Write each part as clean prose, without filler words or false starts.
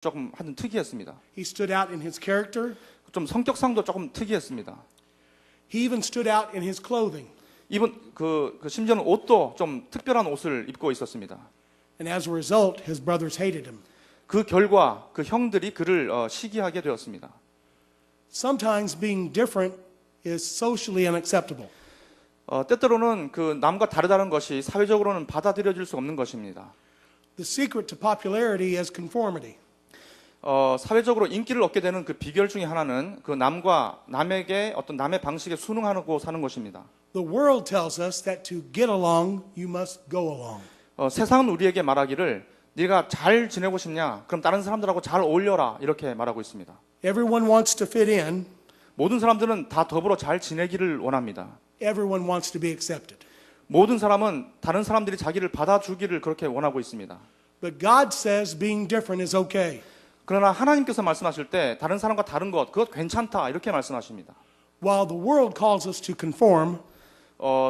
조금 하여튼 특이했습니다. He stood out in his character. 좀 성격상도 조금 특이했습니다. He even stood out in his clothing. 심지어는 옷도 좀 특별한 옷을 입고 있었습니다. And as a result, his brothers hated him. 그 결과 그 형들이 그를 시기하게 되었습니다. Sometimes being different is socially unacceptable. 때때로는 그 남과 다르다는 것이 사회적으로는 받아들여질 수 없는 것입니다. The secret to popularity is conformity. 사회적으로 인기를 얻게 되는 그 비결 중에 하나는 그 남의 방식에 순응하고 사는 것입니다. The world tells us that to get along, you must go along. 세상은 우리에게 말하기를 네가 잘 지내고 싶냐? 그럼 다른 사람들하고 잘 어울려라 이렇게 말하고 있습니다. Everyone wants to fit in. 모든 사람들은 다 더불어 잘 지내기를 원합니다. Everyone wants to be accepted. 모든 사람은 다른 사람들이 자기를 받아주기를 그렇게 원하고 있습니다. But God says being different is okay. 그러나 하나님께서 말씀하실 때 다른 사람과 다른 것, 그것 괜찮다 이렇게 말씀하십니다. While the world calls us to conform,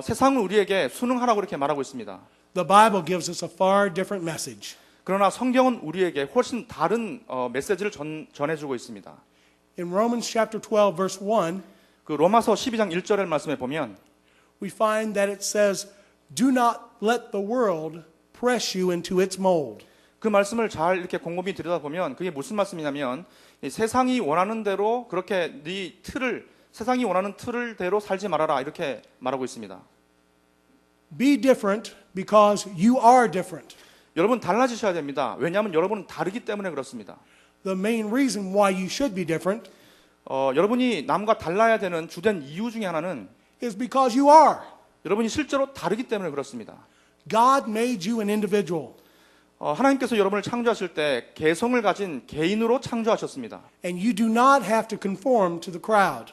세상은 우리에게 순응하라고 이렇게 말하고 있습니다. the Bible gives us a far different message. 그러나 성경은 우리에게 훨씬 다른 메시지를 전해주고 있습니다. In Romans chapter 12 verse 1, 그 로마서 12장 1절의 말씀에 보면 we find that it says, "Do not let the world press you into its mold." 그 말씀을 잘 이렇게 곰곰이 들여다보면 그게 무슨 말씀이냐면 세상이 원하는 대로 그렇게 세상이 원하는 틀대로 살지 말아라 이렇게 말하고 있습니다. Be different because you are different. 여러분 달라지셔야 됩니다. 왜냐하면 여러분은 다르기 때문에 그렇습니다. The main reason why you should be different 여러분이 남과 달라야 되는 주된 이유 중에 하나는 is because you are. 여러분이 실제로 다르기 때문에 그렇습니다. God made you an individual. 하나님께서 여러분을 창조하실 때 개성을 가진 개인으로 창조하셨습니다. And you do not have to conform to the crowd.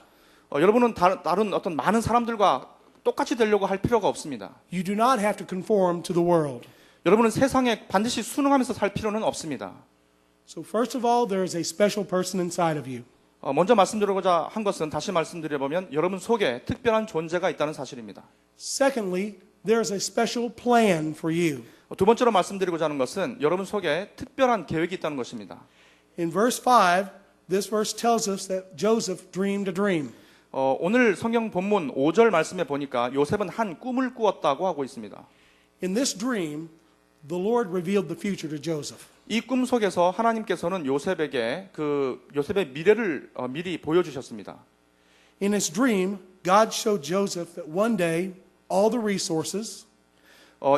여러분은 다른 어떤 많은 사람들과 똑같이 되려고 할 필요가 없습니다. You do not have to conform to the world. 여러분은 세상에 반드시 순응하면서 살 필요는 없습니다. So first of all, there is a special person inside of you. 먼저 말씀드리고자 한 것은 다시 말씀드려보면 여러분 속에 특별한 존재가 있다는 사실입니다. Secondly, there is a special plan for you. 두 번째로 말씀드리고자 하는 것은 여러분 속에 특별한 계획이 있다는 것입니다. In verse 5, this verse tells us that Joseph dreamed a dream. 오늘 성경 본문 5절 말씀에 보니까 요셉은 한 꿈을 꾸었다고 하고 있습니다. In this dream, the Lord revealed the future to Joseph. 이 꿈 속에서 하나님께서는 요셉에게 요셉의 미래를 미리 보여주셨습니다. In his dream, God showed Joseph that one day all the resources,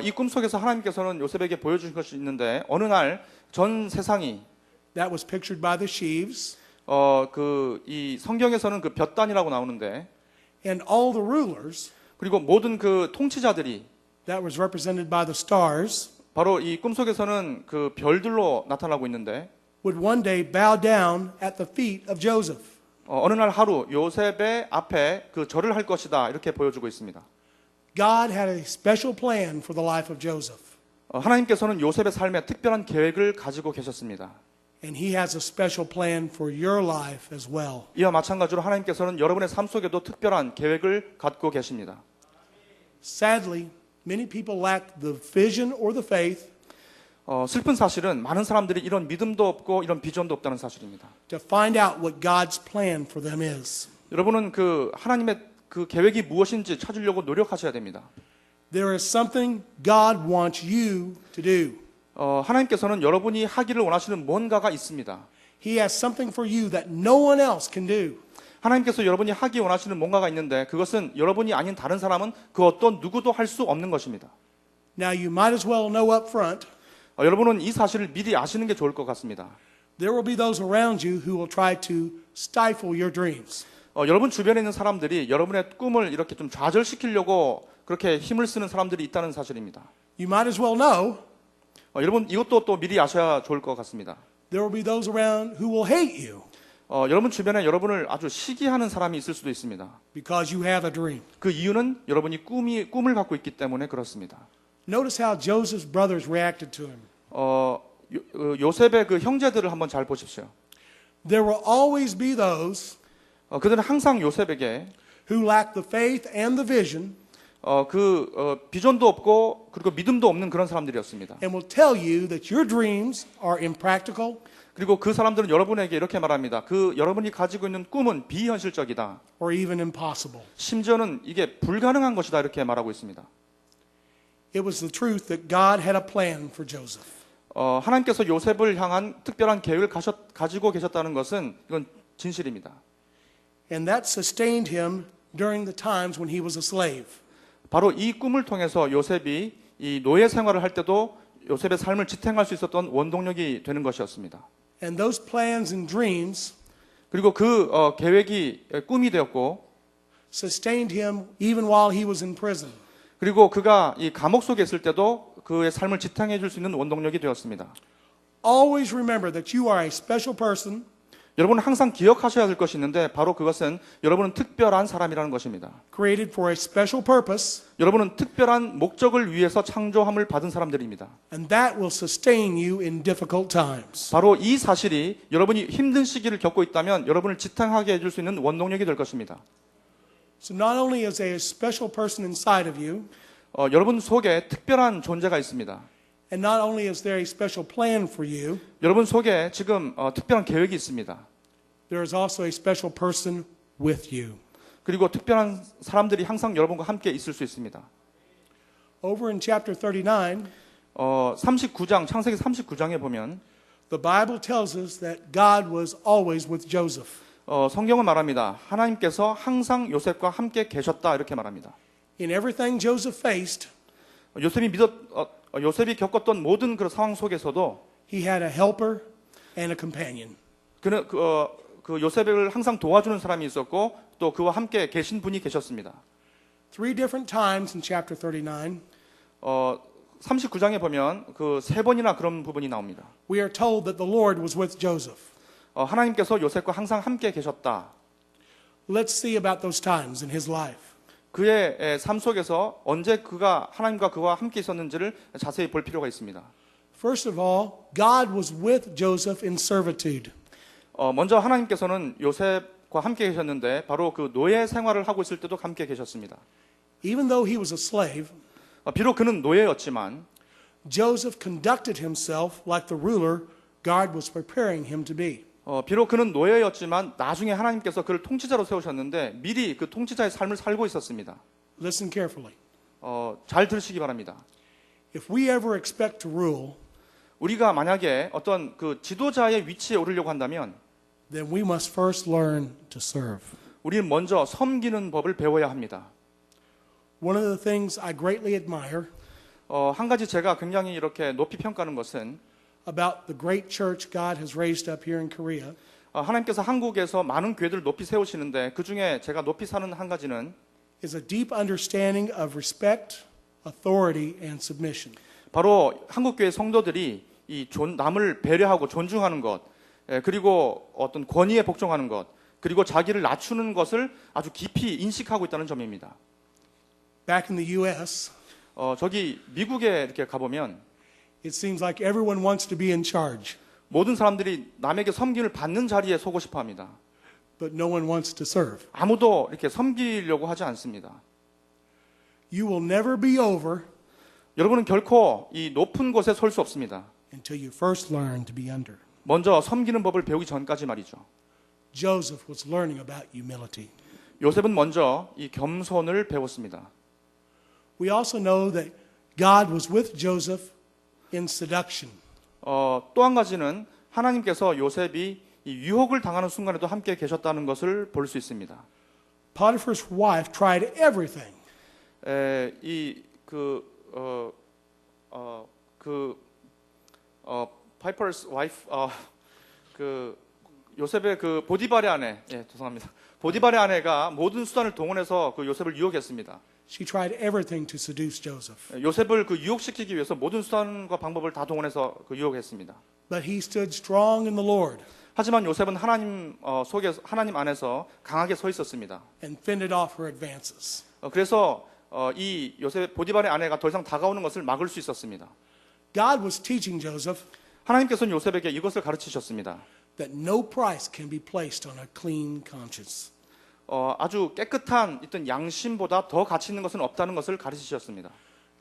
이 꿈 속에서 하나님께서는 요셉에게 보여주신 것이 있는데 어느 날 전 세상이 that was pictured by the sheaves, 이 성경에서는 그 볕단이라고 나오는데 and all the rulers, 그리고 모든 그 통치자들이 that was represented by the stars, 바로 이 꿈 속에서는 그 별들로 나타나고 있는데 would one day bow down at the feet of Joseph. 어느 날 하루 요셉의 앞에 그 절을 할 것이다 이렇게 보여주고 있습니다. God had a special plan for the life of Joseph. 하나님께서는 요셉의 삶에 특별한 계획을 가지고 계셨습니다. And he has a special plan for your life as well. 이와 마찬가지로 하나님께서는 여러분의 삶 속에도 특별한 계획을 갖고 계십니다. Sadly, many people lack the vision or the faith 슬픈 사실은 많은 사람들이 이런 믿음도 없고 이런 비전도 없다는 사실입니다. to find out what God's plan for them is. 여러분은 그 하나님의 그 계획이 무엇인지 찾으려고 노력하셔야 됩니다. There is something God wants you to do. 하나님께서는 여러분이 하기를 원하시는 뭔가가 있습니다. He has something for you that no one else can do. 하나님께서 여러분이 하기 원하시는 뭔가가 있는데 그것은 여러분이 아닌 다른 사람은 그 어떤 누구도 할 수 없는 것입니다. Now you might as well know up front. 여러분은 이 사실을 미리 아시는 게 좋을 것 같습니다. There will be those around you who will try to stifle your dreams. 여러분 주변에 있는 사람들이 여러분의 꿈을 이렇게 좀 좌절시키려고 그렇게 힘을 쓰는 사람들이 있다는 사실입니다. You might as well know. 여러분 이것도 또 미리 아셔야 좋을 것 같습니다. There will be those around who will hate you 여러분 주변에 여러분을 아주 시기하는 사람이 있을 수도 있습니다. because you have a dream. 그 이유는 여러분이 꿈을 갖고 있기 때문에 그렇습니다. Notice how Joseph's brothers reacted to him. 요셉의 그 형제들을 한번 잘 보십시오. There will always be those 그들은 항상 요셉에게 who lack the faith and the vision 비전도 없고 그리고 믿음도 없는 그런 사람들이었습니다. and will tell you that your dreams are impractical. 그리고 그 사람들은 여러분에게 이렇게 말합니다. 그 여러분이 가지고 있는 꿈은 비현실적이다. or even impossible. 심지어는 이게 불가능한 것이다 이렇게 말하고 있습니다. It was the truth that God had a plan for Joseph. 하나님께서 요셉을 향한 특별한 계획을 가지고 계셨다는 것은 이건 진실입니다. And that sustained him during the times when he was a slave. 바로 이 꿈을 통해서 요셉이 이 노예 생활을 할 때도 요셉의 삶을 지탱할 수 있었던 원동력이 되는 것이었습니다. And those plans and dreams 그리고 그 계획이 꿈이 되었고, sustained him even while he was in prison. 그리고 그가 이 감옥 속에 있을 때도 그의 삶을 지탱해 줄 수 있는 원동력이 되었습니다. Always remember that you are a special person 여러분은 항상 기억하셔야 될 것이 있는데 바로 그것은 여러분은 특별한 사람이라는 것입니다. created for a special purpose, 여러분은 특별한 목적을 위해서 창조함을 받은 사람들입니다. and that will sustain you in difficult times. 바로 이 사실이 여러분이 힘든 시기를 겪고 있다면 여러분을 지탱하게 해줄 수 있는 원동력이 될 것입니다. So not only is there a special person inside of you, 여러분 속에 특별한 존재가 있습니다. and not only is there a special plan for you, 여러분 속에 지금 특별한 계획이 있습니다. there is also a special person with you. 그리고 특별한 사람들이 항상 여러분과 함께 있을 수 있습니다. Over in chapter 39, 39장, 창세기 39장에 보면 the Bible tells us that God was always with Joseph. 성경은 말합니다. 하나님께서 항상 요셉과 함께 계셨다 이렇게 말합니다. In everything Joseph faced, 요셉이 겪었던 모든 그런 상황 속에서도 he had a helper and a companion. 그는 그 요셉을 항상 도와주는 사람이 있었고 또 그와 함께 계신 분이 계셨습니다. 3 different times in chapter 39, 39장에 보면 그 3번이나 그런 부분이 나옵니다. we are told that the Lord was with Joseph. 하나님께서 요셉과 항상 함께 계셨다. Let's see about those times in his life. 그의 삶 속에서 언제 그가 하나님과 그와 함께 있었는지를 자세히 볼 필요가 있습니다. First of all, God was with Joseph in servitude. 먼저 하나님께서는 요셉과 함께 계셨는데 바로 그 노예 생활을 하고 있을 때도 함께 계셨습니다. Even though he was a slave, 비록 그는 노예였지만 Joseph conducted himself like the ruler God was preparing him to be. 비록 그는 노예였지만 나중에 하나님께서 그를 통치자로 세우셨는데 미리 그 통치자의 삶을 살고 있었습니다. Listen carefully. 잘 들으시기 바랍니다. If we ever expect to rule, 우리가 만약에 어떤 그 지도자의 위치에 오르려고 한다면 then we must first learn to serve. 우리는 먼저 섬기는 법을 배워야 합니다. One of the things I greatly admire 한 가지 제가 굉장히 이렇게 높이 평가하는 것은 about the great church God has raised up here in Korea 하나님께서 한국에서 많은 교회들을 높이 세우시는데 그 중에 제가 높이 사는 한 가지는 is a deep understanding of respect, authority, and submission. 바로 한국 교회 성도들이 남을 배려하고 존중하는 것, 그리고 어떤 권위에 복종하는 것, 그리고 자기를 낮추는 것을 아주 깊이 인식하고 있다는 점입니다. Back in the U.S., 저기 미국에 이렇게 가보면 it seems like everyone wants to be in charge, 모든 사람들이 남에게 섬김을 받는 자리에 서고 싶어 합니다. but no one wants to serve. 아무도 이렇게 섬기려고 하지 않습니다. You will never be over 여러분은 결코 이 높은 곳에 설 수 없습니다. until you first learn to be under. 먼저 섬기는 법을 배우기 전까지 말이죠. Joseph was learning about humility. 요셉은 먼저 이 겸손을 배웠습니다. We also know that God was with Joseph in seduction. 또 한 가지는 하나님께서 요셉이 이 유혹을 당하는 순간에도 함께 계셨다는 것을 볼 수 있습니다. Potiphar's wife tried everything 파이퍼스 와이프 그 요셉의 그 보디발의 아내, 죄송합니다. 보디발의 아내가 모든 수단을 동원해서 그 요셉을 유혹했습니다. She tried everything to seduce Joseph. 요셉을 그 유혹시키기 위해서 모든 수단과 방법을 다 동원해서 그 유혹했습니다. But he stood strong in the Lord 하지만 요셉은 하나님 속에서 하나님 안에서 강하게 서 있었습니다. and fended off her advances. 그래서 이 요셉 보디발의 아내가 더 이상 다가오는 것을 막을 수 있었습니다. God was teaching Joseph 하나님께서는 요셉에게 이것을 가르치셨습니다. that no price can be placed on a clean conscience. 아주 깨끗한 어떤 양심보다 더 가치 있는 것은 없다는 것을 가르치셨습니다.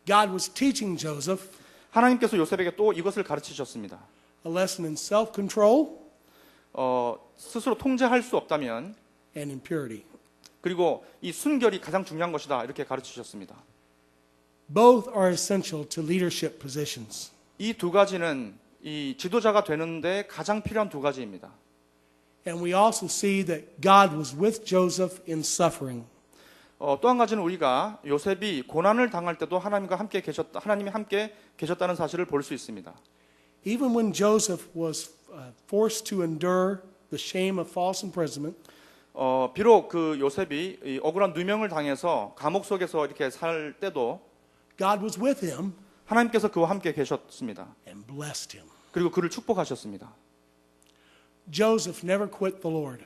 God was teaching Joseph 하나님께서 요셉에게 또 이것을 가르치셨습니다. a lesson in self-control 스스로 통제할 수 없다면 and in purity. 그리고 이 순결이 가장 중요한 것이다 이렇게 가르치셨습니다. Both are essential to leadership positions. 이 두 가지는 이 지도자가 되는데 가장 필요한 두 가지입니다. And we also see that God was with Joseph in suffering. 또 한 가지는 우리가 요셉이 고난을 당할 때도 하나님이 함께 계셨다는 사실을 볼 수 있습니다. Even when Joseph was forced to endure the shame of false imprisonment, 비록 그 요셉이 이 억울한 누명을 당해서 감옥 속에서 이렇게 살 때도 God was with him 하나님께서 그와 함께 계셨습니다. and blessed him. 그리고 그를 축복하셨습니다. Joseph never quit the Lord.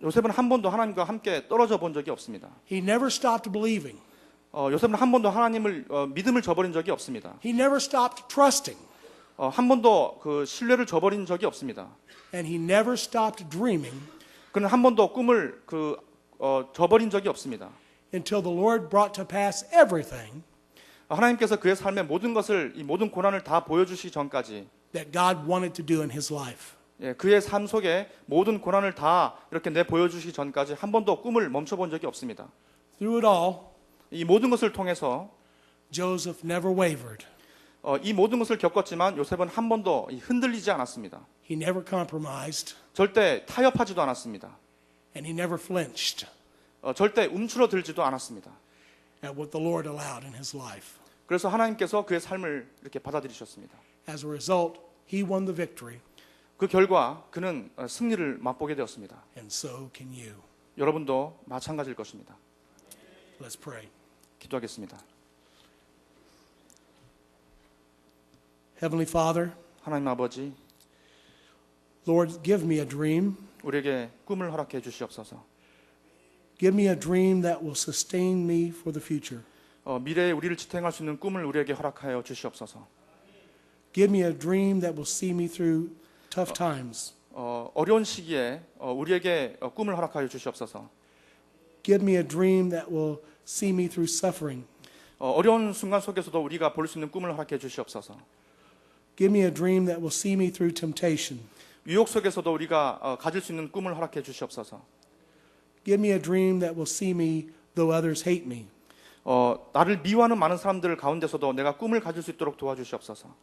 요셉은 한 번도 하나님과 함께 떨어져 본 적이 없습니다. He never stopped believing. 요셉은 한 번도 하나님을 믿음을 저버린 적이 없습니다. He never stopped trusting. 한 번도 그 신뢰를 저버린 적이 없습니다. And he never stopped dreaming 그는 한 번도 꿈을 저버린 적이 없습니다. until the Lord brought to pass everything 하나님께서 그의 삶의 모든 것을 이 모든 고난을 다 보여주시기 전까지 that God wanted to do in his life. 그의 삶 속에 모든 고난을 다 이렇게 내 보여주시기 전까지 한 번도 꿈을 멈춰본 적이 없습니다. Through it all, 이 모든 것을 통해서 Joseph never wavered. 이 모든 것을 겪었지만 요셉은 한 번도 흔들리지 않았습니다. He never compromised, 절대 타협하지도 않았습니다. and he never flinched 절대 움츠러들지도 않았습니다. at what the Lord allowed in his life. 그래서 하나님께서 그의 삶을 이렇게 받아들이셨습니다. As a result, he won the victory, 그 결과 그는 승리를 맛보게 되었습니다. and so can you. 여러분도 마찬가지일 것입니다. Let's pray. 기도하겠습니다. Heavenly Father, 하나님 아버지, Lord, give me a dream. 우리에게 꿈을 허락해 주시옵소서. Give me a dream that will sustain me for the future. 미래에 우리를 지탱할 수 있는 꿈을 우리에게 허락하여 주시옵소서. Give me a dream that will see me through tough times. 어려운 시기에 우리에게 꿈을 허락하여 주시옵소서. Give me a dream that will see me through suffering. 어려운 순간 속에서도 우리가 볼 수 있는 꿈을 허락해 주시옵소서. Give me a dream that will see me through temptation. 유혹 속에서도 우리가 가질 수 있는 꿈을 허락해 주시옵소서. Give me a dream that will see me though others hate me. 나를 미워하는 많은 사람들 가운데서도 내가 꿈을 가질 수 있도록 도와주시옵소서.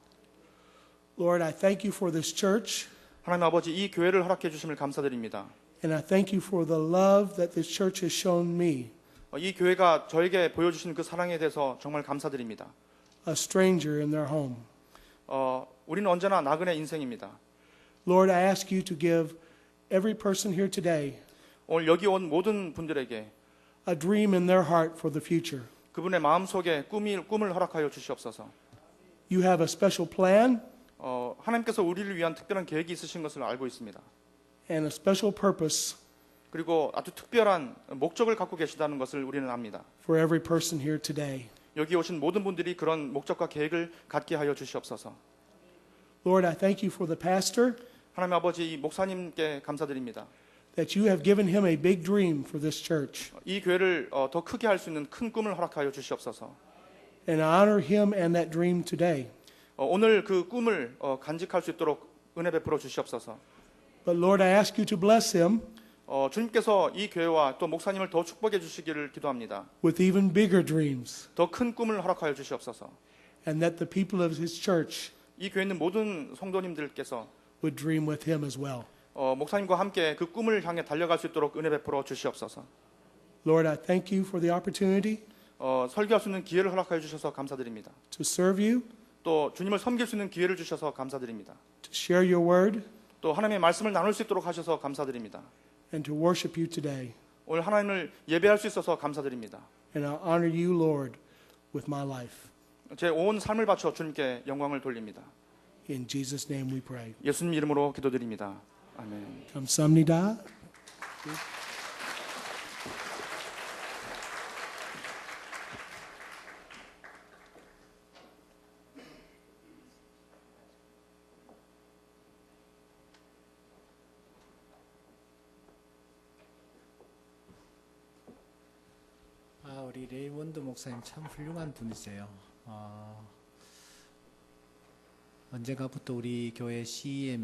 Lord, I thank you for this church, 하나님 아버지, 이 교회를 허락해 주심을 감사드립니다. and I thank you for the love that this church has shown me, 이 교회가 저에게 보여주신 그 사랑에 대해서 정말 감사드립니다. a stranger in their home. 우리는 언제나 나그네 인생입니다. Lord, I ask you to give every person here today 오늘 여기 온 모든 분들에게 a dream in their heart for the future. 그분의 마음속에 꿈을 허락하여 주시옵소서. You have a special plan 하나님께서 우리를 위한 특별한 계획이 있으신 것을 알고 있습니다. and a special purpose 그리고 아주 특별한 목적을 갖고 계시다는 것을 우리는 압니다. for every person here today. 여기 오신 모든 분들이 그런 목적과 계획을 갖게 하여 주시옵소서. Lord, I thank you for the pastor, 하나님 아버지, 이 목사님께 감사드립니다. that you have given him a big dream for this church. 이 교회를 더 크게 할 수 있는 큰 꿈을 허락하여 주시옵소서. And I honor him and that dream today. 오늘 그 꿈을 간직할 수 있도록 은혜 베풀어 주시옵소서. But Lord, I ask you to bless him 주님께서 이 교회와 또 목사님을 더 축복해 주시기를 기도합니다. with even bigger dreams, 더 큰 꿈을 허락하여 주시옵소서. and that the people of his church 이 교회 있는 모든 성도님들께서 would dream with him as well. 목사님과 함께 그 꿈을 향해 달려갈 수 있도록 은혜 베풀어 주시옵소서. Lord, I thank you for the opportunity 설교할 수 있는 기회를 허락하여 주셔서 감사드립니다. to serve you, 또 주님을 섬길 수 있는 기회를 주셔서 감사드립니다. to share your word, 또 하나님의 말씀을 나눌 수 있도록 하셔서 감사드립니다. and to worship you today. 오늘 하나님을 예배할 수 있어서 감사드립니다. And I honor you, Lord, with my life. 제 온 삶을 바쳐 주님께 영광을 돌립니다. In Jesus' name we pray. 예수님 이름으로 기도드립니다. 아멘. 감사합니다. 우리 레이몬드 목사님 참 훌륭한 분이세요. 언젠가부터 우리 교회 CEM